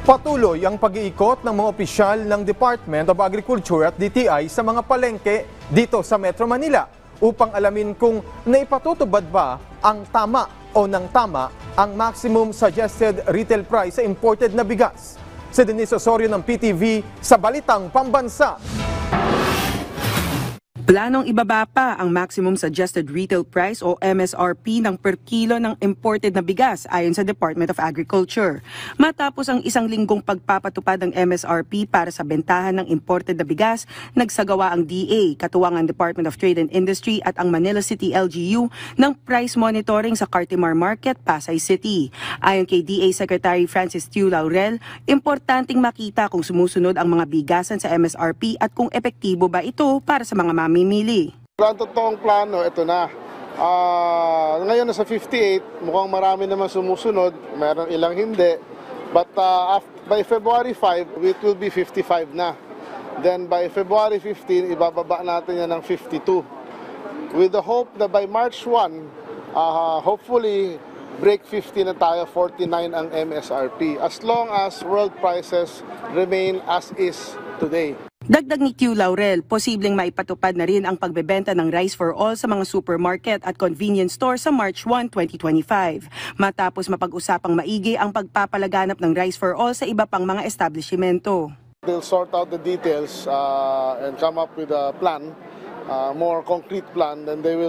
Patuloy ang pag-iikot ng mga opisyal ng Department of Agriculture at DTI sa mga palengke dito sa Metro Manila upang alamin kung naipatutupad ba ang tama o nang tama ang maximum suggested retail price sa imported na bigas. Si Denise Osorio ng PTV sa Balitang Pambansa. Planong ibaba pa ang maximum suggested retail price o MSRP ng per kilo ng imported na bigas ayon sa Department of Agriculture. Matapos ang isang linggong pagpapatupad ng MSRP para sa bentahan ng imported na bigas, nagsagawa ang DA, katuwang ang Department of Trade and Industry at ang Manila City LGU ng price monitoring sa Cartimar Market, Pasay City. Ayon kay DA Secretary Francis Tiu Laurel, importanteng makita kung sumusunod ang mga bigasan sa MSRP at kung epektibo ba ito para sa mga mamimili. Ang totoong plano, ito na. Ngayon nasa 58, mukhang marami naman sumusunod, meron ilang hindi. But by February 5, it will be 55 na. Then by February 15, ibababa natin yan ng 52. With the hope na by March 1, hopefully break 50 na tayo, 49 ang MSRP. As long as world prices remain as is today. Dagdag ni Q. Laurel, posibleng maipatupad na rin ang pagbebenta ng Rice for All sa mga supermarket at convenience store sa March 1, 2025. Matapos mapag-usapang maigi ang pagpapalaganap ng Rice for All sa iba pang mga establishmento. They'll sort out the details and come up with a plan, more concrete plan. Then there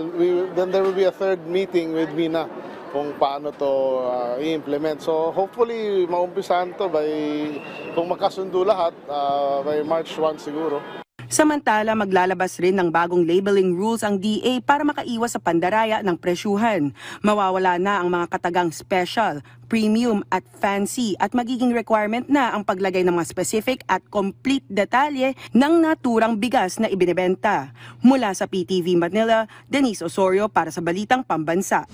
will be a third meeting with Mina kung paano to i-implement. So hopefully maumpisahan to kung makasundo lahat by March 1 siguro. Samantala, maglalabas rin ng bagong labeling rules ang DA para makaiwas sa pandaraya ng presyuhan. Mawawala na ang mga katagang special, premium at fancy at magiging requirement na ang paglagay ng mga specific at complete detalye ng naturang bigas na ibinebenta. Mula sa PTV Manila, Denise Osorio para sa Balitang Pambansa.